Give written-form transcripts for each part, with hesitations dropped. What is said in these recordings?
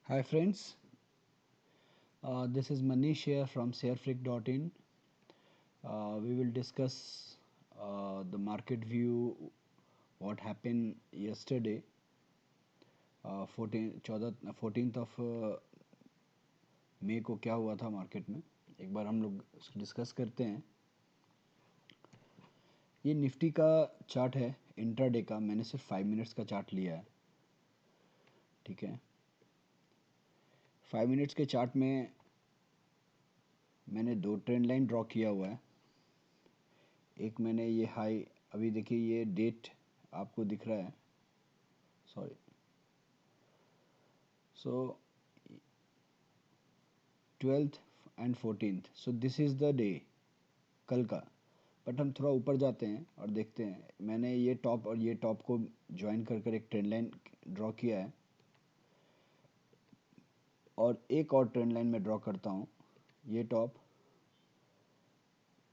Hi friends, this is Manish here from sharefreak.in. We will discuss the market view, what happened yesterday, 14th of मई को क्या हुआ था market में। एक बार हम लोग डिस्कस करते हैं। ये निफ्टी का चार्ट है इंट्राडे का, मैंने सिर्फ 5 मिनट्स का चार्ट लिया है। ठीक है, 5 मिनट्स के चार्ट में मैंने दो ट्रेंड लाइन ड्रॉ किया हुआ है। एक मैंने ये हाई, अभी देखिए ये डेट आपको दिख रहा है, sorry, so 12th and 14th, so this is the day, कल का। बट हम थोड़ा ऊपर जाते हैं और देखते हैं। मैंने ये टॉप और ये टॉप को ज्वाइन कर कर एक ट्रेंड लाइन ड्रॉ किया है, और एक और ट्रेंड लाइन में ड्रॉ करता हूँ, ये टॉप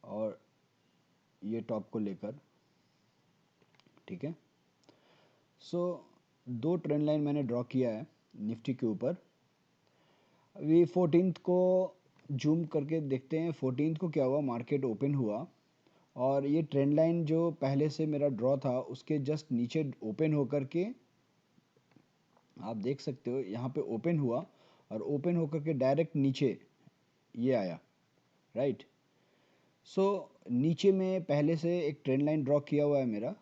और ये टॉप को लेकर। ठीक है, सो दो ट्रेंड लाइन मैंने ड्रॉ किया है निफ्टी के ऊपर। अभी 14th को जूम करके देखते हैं। 14th को क्या हुआ, मार्केट ओपन हुआ और ये ट्रेंड लाइन जो पहले से मेरा ड्रॉ था उसके जस्ट नीचे ओपन होकर के, आप देख सकते हो यहाँ पे ओपन हुआ और ओपन होकर के डायरेक्ट नीचे ये आया, राइट। सो नीचे में पहले से एक ट्रेंड लाइन ड्रॉ किया हुआ है मेरा।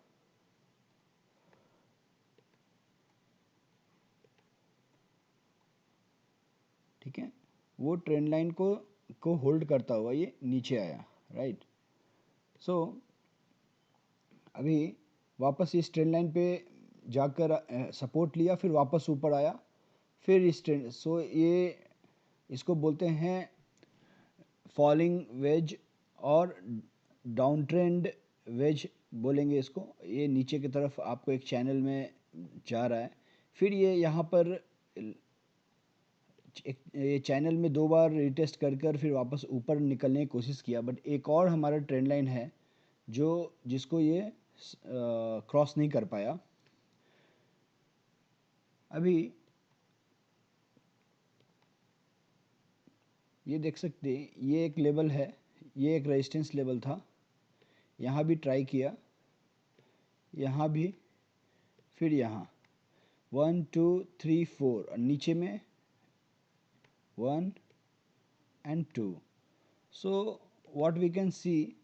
ठीक है, वो ट्रेंड लाइन को होल्ड करता हुआ ये नीचे आया, राइट। सो अभी वापस इस ट्रेंड लाइन पे जाकर सपोर्ट लिया, फिर वापस ऊपर आया, फिर इस ट्रेंड, सो ये इसको बोलते हैं फॉलिंग वेज और डाउन ट्रेंड वेज बोलेंगे इसको। ये नीचे की तरफ आपको एक चैनल में जा रहा है, फिर ये यहाँ पर ये चैनल में दो बार रिटेस्ट कर कर फिर वापस ऊपर निकलने की कोशिश किया। बट एक और हमारा ट्रेंड लाइन है जो जिसको ये क्रॉस नहीं कर पाया। अभी ये देख सकते हैं, ये एक लेवल है, ये एक रेजिस्टेंस लेवल था। यहाँ भी ट्राई किया, यहाँ भी, फिर यहाँ 1 2 3 4 और नीचे में 1 and 2। so what we can see,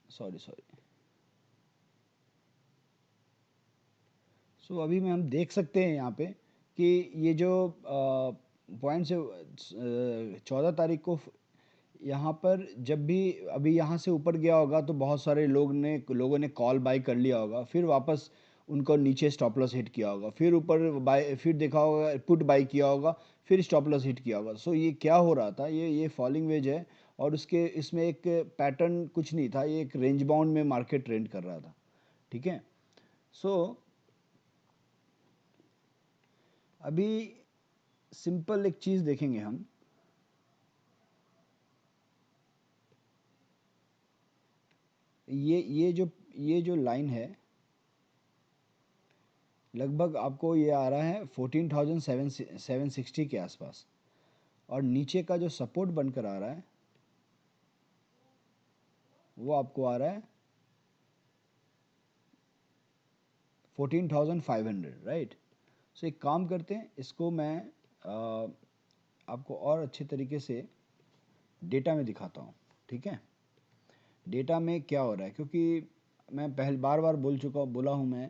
sorry, so अभी में हम देख सकते हैं यहाँ पे कि ये जो पॉइंट से 14 तारीख को यहाँ पर जब भी अभी यहाँ से ऊपर गया होगा तो बहुत सारे लोगों ने कॉल बाय कर लिया होगा, फिर वापस उनको नीचे स्टॉप लॉस हिट किया होगा, फिर ऊपर बाय, फिर देखा होगा पुट बाय किया होगा, फिर स्टॉप लॉस हिट किया होगा। सो ये क्या हो रहा था, ये फॉलिंग वेज है और उसके इसमें एक पैटर्न कुछ नहीं था, ये एक रेंज बाउंड में मार्केट ट्रेंड कर रहा था। ठीक है, सो अभी सिंपल एक चीज़ देखेंगे हम। ये जो लाइन है, लगभग आपको ये आ रहा है 14,760 के आसपास, और नीचे का जो सपोर्ट बनकर आ रहा है वो आपको आ रहा है 14,500, राइट। सो एक काम करते हैं, इसको मैं आपको और अच्छे तरीके से डेटा में दिखाता हूँ। ठीक है, डेटा में क्या हो रहा है, क्योंकि मैं पहले बार बार बोला हूँ मैं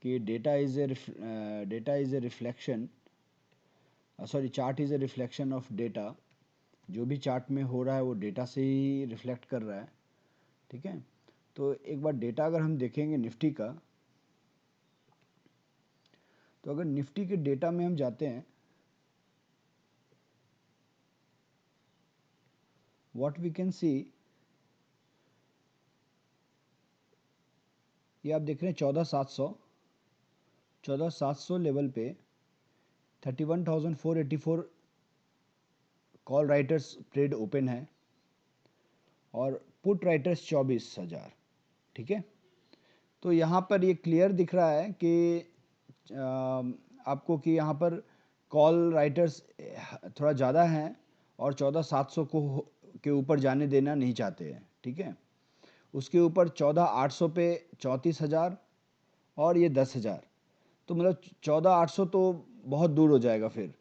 कि data is a reflection, sorry, chart is a reflection of data. जो भी चार्ट में हो रहा है वो डेटा से ही रिफ्लेक्ट कर रहा है। ठीक है, तो एक बार डेटा अगर हम देखेंगे निफ्टी का, तो अगर निफ्टी के डेटा में हम जाते हैं, व्हाट वी कैन सी, ये आप देख रहे हैं 14,700 लेवल पे 31,484 कॉल राइटर्स ट्रेड ओपन है और पुट राइटर्स 24,000। ठीक है, तो यहाँ पर ये क्लियर दिख रहा है कि आपको कि यहाँ पर कॉल राइटर्स थोड़ा ज़्यादा हैं और 14,700 के ऊपर जाने देना नहीं चाहते हैं, ठीक है। उसके ऊपर 14,800 पे 34,000 और ये 10,000, तो मतलब 14,800 तो बहुत दूर हो जाएगा, फिर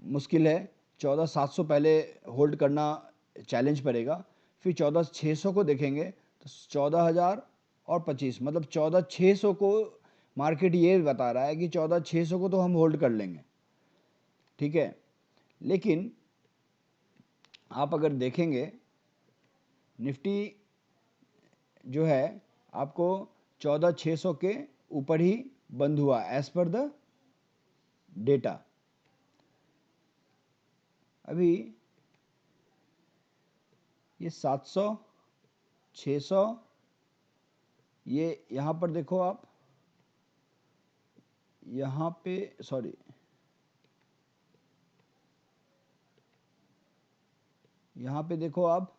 मुश्किल है। 14,700 पहले होल्ड करना चैलेंज पड़ेगा, फिर 14,600 को देखेंगे तो 14,000 और 25, मतलब 14,600 को मार्केट ये बता रहा है कि 14,600 को तो हम होल्ड कर लेंगे, ठीक है। लेकिन आप अगर देखेंगे निफ्टी जो है आपको 14,600 के ऊपर ही बंद हुआ एज पर द डेटा। अभी ये 700, 600, ये यहाँ पर देखो आप, यहाँ पे सॉरी, यहाँ पे देखो आप,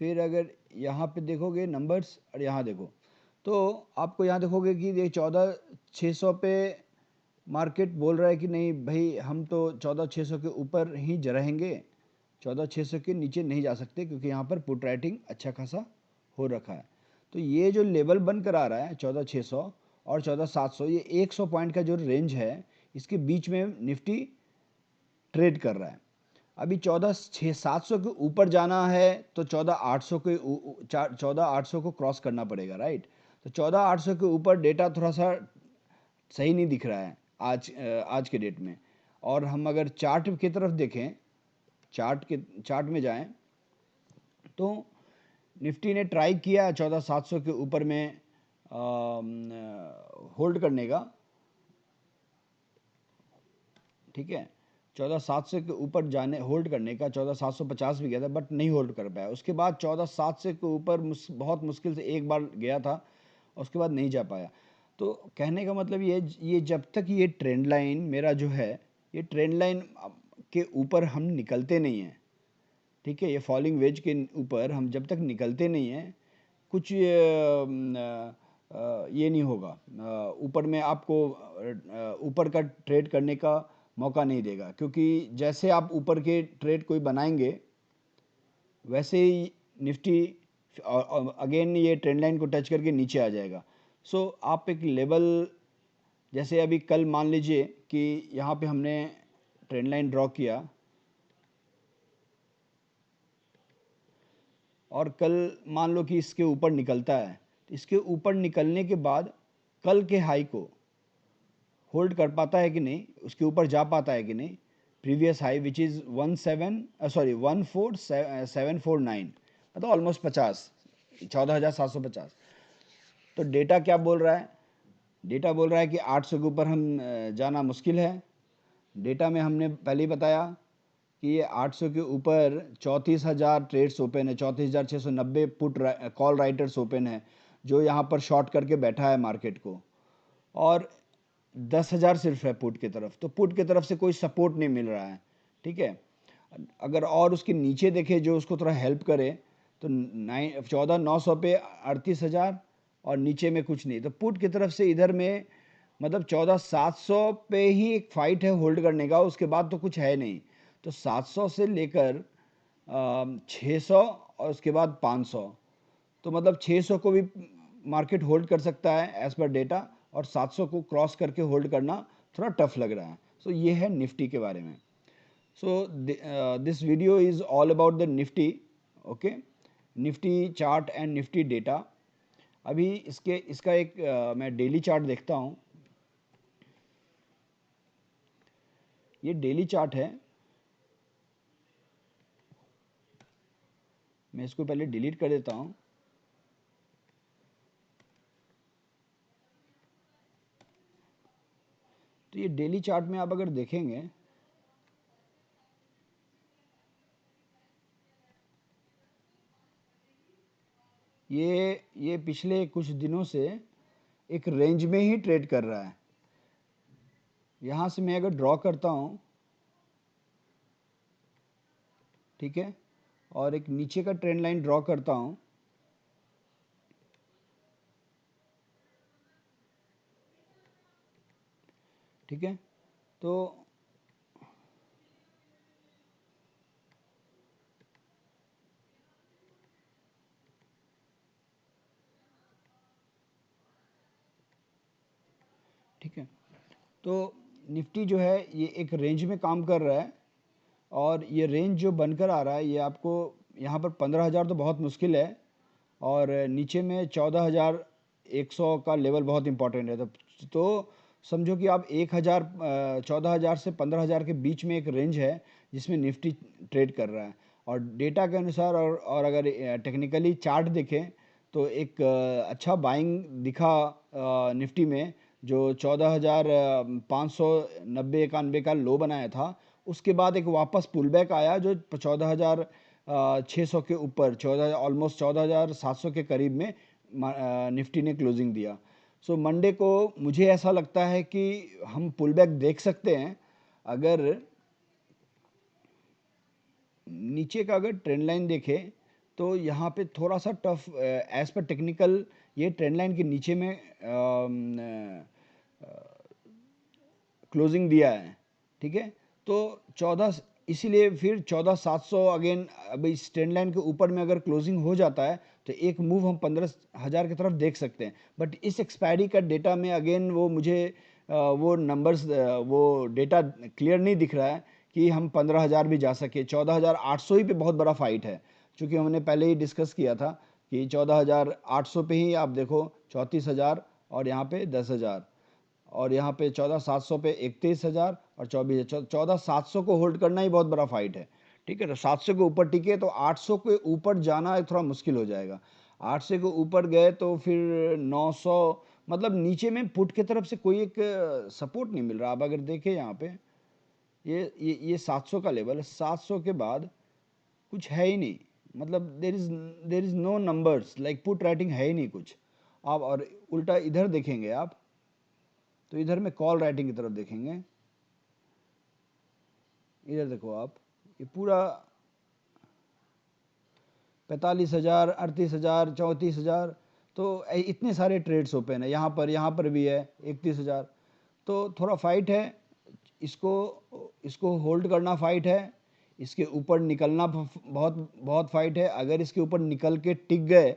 फिर अगर यहाँ पे देखोगे नंबर्स और यहाँ देखो, तो आपको यहाँ देखोगे कि ये 14,600 पे मार्केट बोल रहा है कि नहीं भाई हम तो 14,600 के ऊपर ही रहेंगे, 14,600 के नीचे नहीं जा सकते, क्योंकि यहाँ पर पुट राइटिंग अच्छा खासा हो रखा है। तो ये जो लेवल बन कर आ रहा है 14,600 और 14,700, ये 100 पॉइंट का जो रेंज है, इसके बीच में निफ्टी ट्रेड कर रहा है। अभी 14,700 के ऊपर जाना है तो 14,800 को क्रॉस करना पड़ेगा, राइट। तो 14,800 के ऊपर डेटा थोड़ा सा सही नहीं दिख रहा है आज के डेट में। और हम अगर चार्ट की तरफ देखें, चार्ट में जाएं, तो निफ्टी ने ट्राई किया 14,700 के ऊपर में होल्ड करने का, ठीक है। 14,700 के ऊपर जाने होल्ड करने का, 14,750 भी गया था बट नहीं होल्ड कर पाया। उसके बाद 14,700 के ऊपर बहुत मुश्किल से एक बार गया था, उसके बाद नहीं जा पाया। तो कहने का मतलब ये जब तक ये ट्रेंड लाइन मेरा जो है, ये ट्रेंड लाइन के ऊपर हम निकलते नहीं हैं, ठीक है, ये फॉलिंग वेज के ऊपर हम जब तक निकलते नहीं हैं, कुछ ये नहीं होगा, ऊपर में आपको ऊपर का ट्रेड करने का मौका नहीं देगा। क्योंकि जैसे आप ऊपर के ट्रेड कोई बनाएंगे, वैसे ही निफ्टी अगेन ये ट्रेंड लाइन को टच करके नीचे आ जाएगा। सो आप एक लेवल, जैसे अभी कल मान लीजिए कि यहाँ पे हमने ट्रेंड लाइन ड्रॉ किया और कल मान लो कि इसके ऊपर निकलता है, तो इसके ऊपर निकलने के बाद कल के हाई को होल्ड कर पाता है कि नहीं, उसके ऊपर जा पाता है कि नहीं, प्रीवियस हाई विच इज़ 14,749, मतलब ऑलमोस्ट 50, 14,750। तो डेटा क्या बोल रहा है? डेटा बोल रहा है कि 800 के ऊपर हम जाना मुश्किल है। डेटा में हमने पहले ही बताया कि ये 800 के ऊपर 34,000 ट्रेड्स ओपन है, 34,690 पुट कॉल राइटर्स ओपन है, जो यहाँ पर शॉर्ट करके बैठा है मार्केट को, और 10,000 सिर्फ है पुट की तरफ। तो पुट की तरफ से कोई सपोर्ट नहीं मिल रहा है, ठीक है। अगर और उसके नीचे देखे जो उसको थोड़ा हेल्प करे, तो 14,900 पे 38,000 और नीचे में कुछ नहीं। तो पुट की तरफ से इधर में मतलब 14,700 पे ही एक फाइट है होल्ड करने का, उसके बाद तो कुछ है नहीं। तो 700 से लेकर 600 और उसके बाद 500, तो मतलब 600 को भी मार्केट होल्ड कर सकता है एज पर डेटा, और 700 को क्रॉस करके होल्ड करना थोड़ा टफ लग रहा है। सो ये है निफ्टी के बारे में। So this video is all about the Nifty, okay, Nifty chart and Nifty data. अभी इसका एक मैं डेली चार्ट देखता हूँ। ये डेली चार्ट है, मैं इसको पहले डिलीट कर देता हूँ। तो ये डेली चार्ट में आप अगर देखेंगे, ये पिछले कुछ दिनों से एक रेंज में ही ट्रेड कर रहा है। यहाँ से मैं अगर ड्रॉ करता हूँ, ठीक है, और एक नीचे का ट्रेंड लाइन ड्रॉ करता हूँ, ठीक है। तो ठीक है, तो निफ्टी जो है ये एक रेंज में काम कर रहा है, और ये रेंज जो बनकर आ रहा है ये आपको यहाँ पर 15,000 तो बहुत मुश्किल है, और नीचे में 14,100 का लेवल बहुत इंपॉर्टेंट है। तो समझो कि आप 1,000 14,000 से 15,000 के बीच में एक रेंज है जिसमें निफ्टी ट्रेड कर रहा है। और डेटा के अनुसार और अगर टेक्निकली चार्ट देखें तो एक अच्छा बाइंग दिखा निफ्टी में, जो 14,590-91 का लो बनाया था, उसके बाद एक वापस पुल बैक आया जो 14,600 के ऊपर, 14 ऑलमोस्ट 14,700 के करीब में निफ्टी ने क्लोजिंग दिया। सो मंडे को मुझे ऐसा लगता है कि हम पुल बैक देख सकते हैं। अगर नीचे का अगर ट्रेंड लाइन देखें तो यहाँ पे थोड़ा सा टफ एज पर टेक्निकल, ये ट्रेंड लाइन के नीचे में क्लोजिंग दिया है। ठीक है, तो 14, इसीलिए फिर 14,700 अगेन, अब इस ट्रेंड लाइन के ऊपर में अगर क्लोजिंग हो जाता है तो एक मूव हम 15,000 की तरफ देख सकते हैं। बट इस एक्सपायरी का डेटा में अगेन वो मुझे वो नंबर्स, वो डेटा क्लियर नहीं दिख रहा है कि हम 15,000 भी जा सके। 14,800 ही पे बहुत बड़ा फाइट है, क्योंकि हमने पहले ही डिस्कस किया था कि 14,800 पे ही आप देखो 34,000, और यहाँ पे 10,000, और यहाँ पे 14,700 पे 31,000 और 24,000। 14,700 को होल्ड करना ही बहुत बड़ा फाइट है। ठीक है, तो 700 के ऊपर टिके तो 800 के ऊपर जाना थोड़ा मुश्किल हो जाएगा। 800 के ऊपर गए तो फिर 900, मतलब नीचे में पुट की तरफ से कोई एक सपोर्ट नहीं मिल रहा। अब अगर देखें यहाँ पे ये 700 का लेवल है, 700 के बाद कुछ है ही नहीं, मतलब there is no numbers, like put writing है ही नहीं कुछ। आप और उल्टा इधर देखेंगे आप, तो इधर में कॉल राइटिंग की तरफ देखेंगे, इधर देखो आप, ये पूरा 45,000, 38,000, 34,000, तो इतने सारे ट्रेड्स ओपन है। यहाँ पर भी है 31,000। तो थोड़ा फाइट है, इसको इसको होल्ड करना फाइट है, इसके ऊपर निकलना बहुत बहुत फाइट है। अगर इसके ऊपर निकल के टिक गए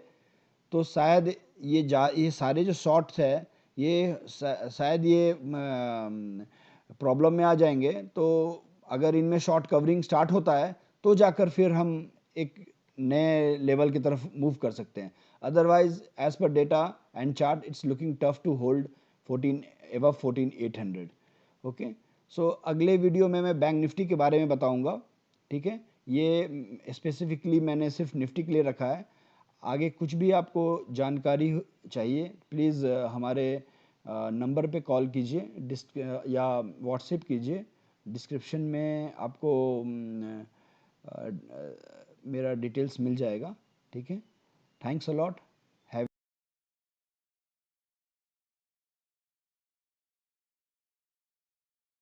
तो शायद ये सारे जो शॉर्ट्स है ये शायद ये प्रॉब्लम में आ जाएंगे। तो अगर इनमें शॉर्ट कवरिंग स्टार्ट होता है तो जाकर फिर हम एक नए लेवल की तरफ मूव कर सकते हैं। Otherwise as per data and chart it's looking tough to hold 14 above 14,800। Okay, so अगले वीडियो में मैं बैंक निफ्टी के बारे में बताऊंगा। ठीक है, ये स्पेसिफिकली मैंने सिर्फ निफ्टी के लिए रखा है। आगे कुछ भी आपको जानकारी चाहिए प्लीज़ हमारे नंबर पे कॉल कीजिए, या व्हाट्सएप कीजिए। डिस्क्रिप्शन में आपको मेरा डिटेल्स मिल जाएगा। ठीक है, थैंक्स अ लॉट।